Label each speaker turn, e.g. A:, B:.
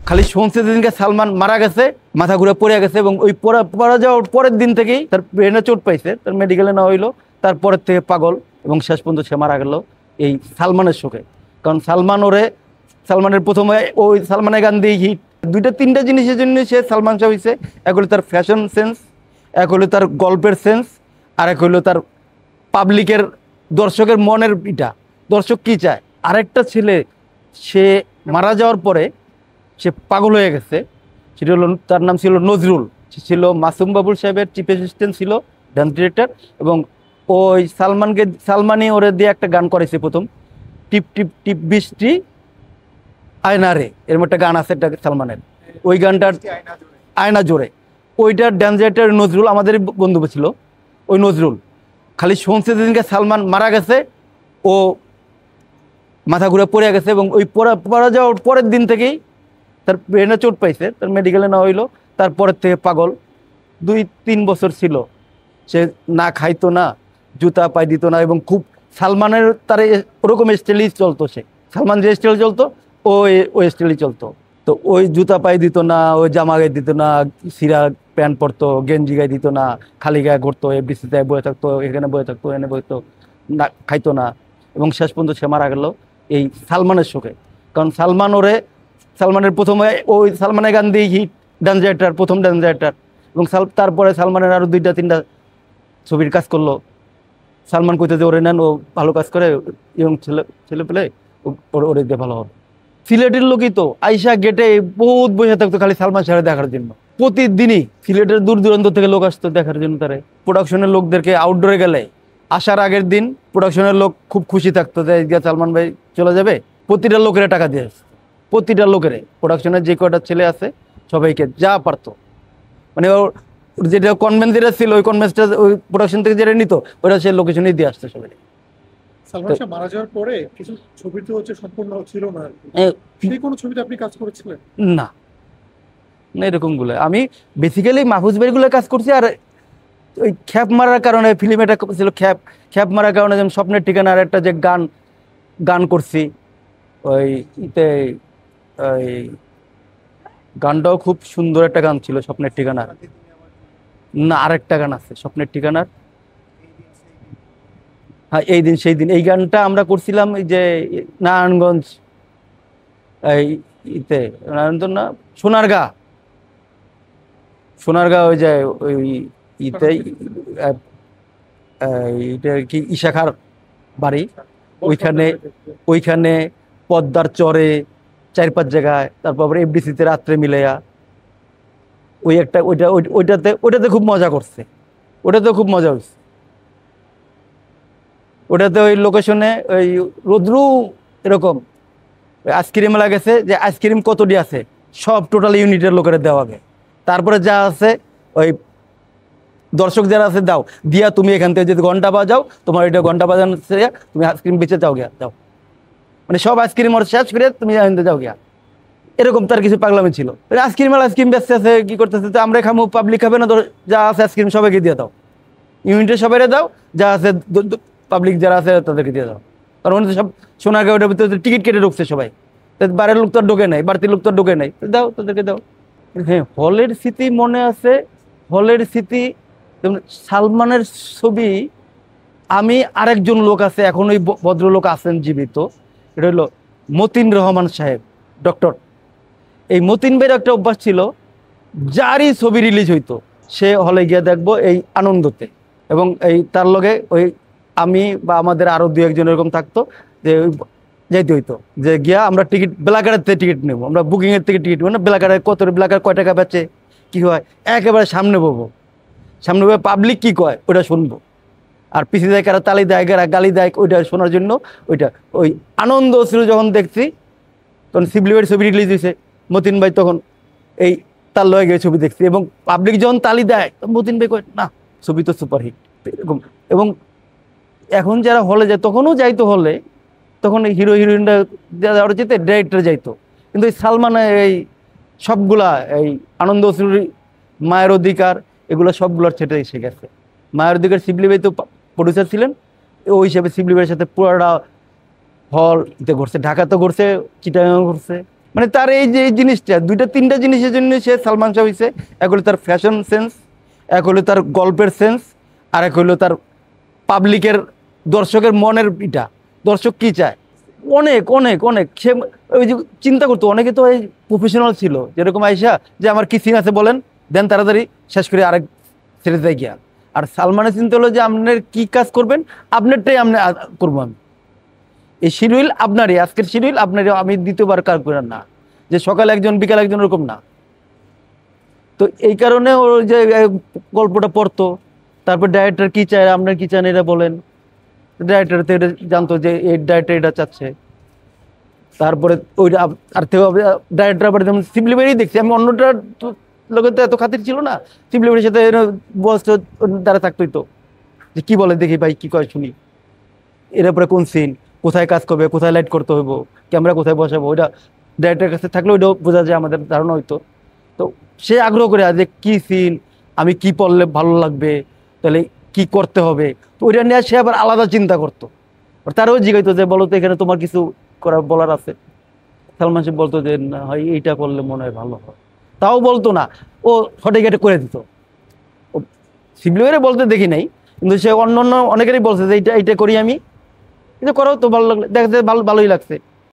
A: খালি শুনছে যেদিনকে সালমান মারা গেছে মাথা ঘুরে পড়ে গেছে এবং ওই পড়া যাওয়ার পরের দিন থেকেই তার ব্রেনে চোট পাইছে, তার মেডিকেলে নেওয়া হইলো, তারপরের থেকে পাগল এবং শেষ পর্যন্ত সে মারা গেল এই সালমানের শোকে। কারণ সালমানের প্রথমে ওই সালমানের গান দিয়ে হিট দুইটা তিনটা জিনিসের জন্য সে সালমান শাহ হয়েছে। এক হলো তার ফ্যাশন সেন্স, এক হলো তার গল্পের সেন্স, আর এক হলো তার পাবলিকের দর্শকের মনের ইটা, দর্শক কি চায়। আরেকটা ছেলে সে মারা যাওয়ার পরে সে পাগল হয়ে গেছে, সেটা হলো তার নাম ছিল নজরুল। সে ছিল মাসুম বাবুল সাহেবের চিফ অ্যাসিস্ট্যান্ট, ছিল ডান্স ডিরেক্টর। এবং ওই সালমানই ওরে দিয়ে একটা গান করেছে প্রথম, টিপ টিপ টিপ বৃষ্টি আয়নারে, এরম একটা গান আছে একটা সালমানের। ওই গানটার আয়না জোরে, ওইটার ডান্স ডিরেক্টর নজরুল, আমাদের বন্ধু ছিল ওই নজরুল। খালি শুনছে যেদিনকে সালমান মারা গেছে ও মাথা ঘুরে পড়ে গেছে এবং ওই পড়া যাওয়ার পরের দিন থেকেই তার ব্রেনে চোট পাইছে, তার মেডিকেলে নেওয়া হইলো, তারপরের থেকে পাগল। 2-3 বছর ছিল সে না খাইতো না, জুতা পায়ে দিত না, এবং খুব সালমানের তার ওরকম স্টাইলই চলতো। সে সালমান যে স্টাইল চলতো ওই স্টাইলই চলতো। তো ওই জুতা পায়ে দিত না, ওই জামা গায়ে দিত না, সিরা প্যান্ট পরতো, গেঞ্জি গায়ে দিত না, খালি গায়ে ঘুরতো, এফডিসিতে বয়ে থাকতো, এখানে বয়ে থাকতো, এনে বইতো না, খাইতো না, এবং শেষ পর্যন্ত সে মারা গেল এই সালমানের শোকে। কারণ সালমানের প্রথমে ওই সালমানের গান দিয়ে হিট, ডান্স ডিরেক্টর, প্রথম ডান্স ডিরেক্টর। এবং তারপরে সালমানের আরও 2-3টা ছবির কাজ করলো। সালমান কইতে যে ওরে নেন, ও ভালো কাজ করে, ইয়ং ছেলে পেলে ওরে দিয়ে ভালো হবে। সিলেটের লোকই তো আইসা গেটে বহুত বসে থাকতো খালি সালমান শাহরে দেখার জন্য। প্রতিদিনই সিলেটের দূর দূরান্ত থেকে লোক আসতো দেখার জন্য। তারে প্রোডাকশনের লোকদেরকে আউটডোরে গেলে আসার আগের দিন প্রোডাকশনের লোক খুব খুশি থাকতো যে সালমান ভাই চলে যাবে, প্রতিটা লোকের টাকা দিয়ে আসতো, প্রতিটা লোকের। প্রোডাকশনের যে কয়টা ছেলে আছে সবাইকে যা পারতো, মানে ওর যেটা কনভেন্স যেটা ছিল ওই কনভেন্সটা ওই প্রোডাকশন থেকে যেটা নিত ওটা সে লোকেশনেই দিয়ে আসতো সবাই।
B: সালমান শাহ মারা যাওয়ার পরে কিছু ছবি তো সম্পূর্ণ ছিল না, সেই কোনো ছবিতে আপনি কাজ করেছিলেন?
A: না না, এরকম গুলো আমি বেসিক্যালি মাহফুজ ভাইয়ের গুলো কাজ করছি। আর ওই খ্যাপ মারার কারণে ফিল্ম এটা ছিল, খ্যাপ মারার কারণে যেমন স্বপ্নের ঠিকানা, আর একটা যে গান করছি ওই ইতে, ওই গানটাও খুব সুন্দর একটা গান ছিল স্বপ্নের ঠিকানা। না, আরেকটা গান আছে স্বপ্নের ঠিকানার, হ্যাঁ এই দিন সেই দিন, এই গানটা আমরা করছিলাম এই যে নারায়ণগঞ্জ, এই ইতে নারায়ণগঞ্জ না, সোনারগাঁ ওই যে ওই ইতে, এটা কি ইশাখার বাড়ি, ওইখানে পদ্মার চরে 4-5 জায়গায়, তারপর এফডিসিতে রাত্রে মিলেয়া ওই একটা ওইটাতে খুব মজা করছে, ওটাতে খুব মজা হয়েছে। ওটাতে ওই লোকেশনে ওই রোদ্রু এরকম আইসক্রিম মেলা গেছে, যে আইসক্রিম কতটি আছে সব টোটাল ইউনিটের লোকের দেওয়া আগে, তারপরে যা আছে ওই দর্শক যারা আছে দাও দিয়া, তুমি এখান থেকে যদি ঘন্টা বাজাও তোমার এটা ঘন্টা বাজানো তুমি আইসক্রিম বেঁচে যাও গিয়া, যাও, মানে সব আইসক্রিম ওর শেষ করে তুমি যাও গিয়া। এরকম তার কিছু পাগলামি ছিল। আইসক্রিম বেচতে আছে, কি করতেছে, তো আমরা খামো, পাবলিক খাবে না, যা আছে আইসক্রিম সবাইকে দিয়ে দাও, ইউনিটের সবাই দাও, যা আছে পাবলিক যারা আছে তাদেরকে দিয়ে দাও। কারণ সব সোনারগাঁ ওটার ভিতরে টিকিট কেটে ঢুকছে সবাই, বাইরের লোক তো ঢোকে নাই, বাড়তির লোক তো ঢোকে নাই, দাও তাদেরকে দাও। হ্যাঁ, হলের স্মৃতি মনে আছে, হলের স্মৃতি যেমন সালমানের ছবি। আমি আরেকজন লোক আছে, এখন ওই ভদ্রলোক আছেন জীবিত, এটা হলো মতিন রহমান সাহেব, ডক্টর। এই মতিন ভাইয়ের একটা অভ্যাস ছিল, যারই ছবি রিলিজ হইতো সে হলে গিয়ে দেখবো এই আনন্দতে, এবং এই তার লগে ওই আমি বা আমাদের আরো 2-1 এরকম থাকতো, যে যাইতে হইতো, যে গিয়া আমরা টিকিট বেলাকারের থেকে টিকিট নেবো, আমরা বুকিং এর থেকে টিকিট নেবো না, বেলাকারের বেলাকার কয় টাকা বেচে কি হয়, একেবারে সামনে বলবো, সামনে বসে পাবলিক কি কয় ওটা শুনবো, আর পিছিয়ে দেয় কারা তালি দেয়, কারা গালি দেয়, ওইটা শোনার জন্য ওই আনন্দ ছিল। যখন দেখছি তখন শিবলিবের ছবি রিলিজ হয়েছে, মতিন ভাই তখন এই তার লয়ে গিয়ে ছবি দেখছি, এবং পাবলিক যখন তালি দেয় মতিন ভাই কয় না ছবি তো সুপারহিট এরকম। এবং এখন যারা হলে যায়, তখনও যাইতো হলে, তখন হিরো হিরোইনরা যারা যেতে ডিরেক্টর যাইতো, কিন্তু এই সালমানের এই সবগুলা এই আনন্দ অশ্রুর, মায়ের অধিকার, এগুলো সবগুলোর ছেটে এসে গেছে। মায়ের অধিকার শিবলি ভাই তো প্রডিউসার ছিলেন, ওই হিসাবে শিবলি ভাইয়ের সাথে পুরাটা হল ঘুরছে, ঢাকাতে ঘুরছে, চিটাগাঁও ঘুরছে, মানে তার এই যে এই জিনিসটা, দুইটা তিনটা জিনিসের জন্য সে সালমান শাহ হয়েছে। এক হলো তার ফ্যাশন সেন্স, এক হলো তার গল্পের সেন্স, আর এক হলো তার পাবলিকের, দর্শকের মনের ইটা, দর্শক কি চায়। অনেক অনেক অনেক সে ওই যে চিন্তা করতো। অনেকে তো এই প্রফেশনাল ছিল, যেরকম আয়সা যে আমার কি সিন আছে বলেন, দেন তাড়াতাড়ি শেষ করে আরেক ছেড়ে দেয় গিয়া। আর সালমানের চিন্তা হলো যে আপনার কি কাজ করবেন, আপনারটাই আমি করবো। আমি এই শিডিউল আপনারই, আজকের শিডিউল আপনারই, আমি দ্বিতীয়বার কাজ করার না, যে সকাল একজন বিকাল একজন ওরকম না। তো এই কারণে ওর যে গল্পটা পড়তো, তারপর ডাইরেক্টর কি চায়, আপনার কি চান এটা বলেন। ডাইরেক্টর তো এটা জানতো যে এই ডাইরেক্টর এটা চাচ্ছে। তারপরে ওই আর ডাইরেক্টর আবার যেমন সিমলিবাড়ি দেখছি আমি, অন্যটার লোকের তো এত খাতির ছিল না, সিমলিবাড়ির সাথে বস দ্বারা থাকতোই তো, যে কি বলে দেখি ভাই কি কয় শুনি, এর পরে কোন সিন কোথায় কাজ করবে, কোথায় লাইট করতে হইব, ক্যামেরা কোথায় বসাবো, ওইটা ডাইরেক্টরের কাছে থাকলে ওইটাও বোঝা যায়, আমাদের ধারণা হইতো। তো সে আগ্রহ করে যে কি সিন আমি কি পড়লে ভালো লাগবে, তাহলে কি করতে হবে, তো ওইটা নিয়ে সে আবার আলাদা চিন্তা করতো। তারও জিগাইতো যে বলো তো এখানে তোমার কিছু করার বলার আছে। সালমান শাহ বলতো যে না হয় এইটা করলে মনে হয় ভালো হয়, তাও বলতো না, ও সঠিক এটা করে দিত। ও শিবলিওরে বলতে দেখি নাই, কিন্তু সে অন্য অন্য অনেকেরই বলছে যে এইটা এইটা করি আমি, কিন্তু করাও তো ভালো লাগলো, দেখা যায় ভালোই লাগছে।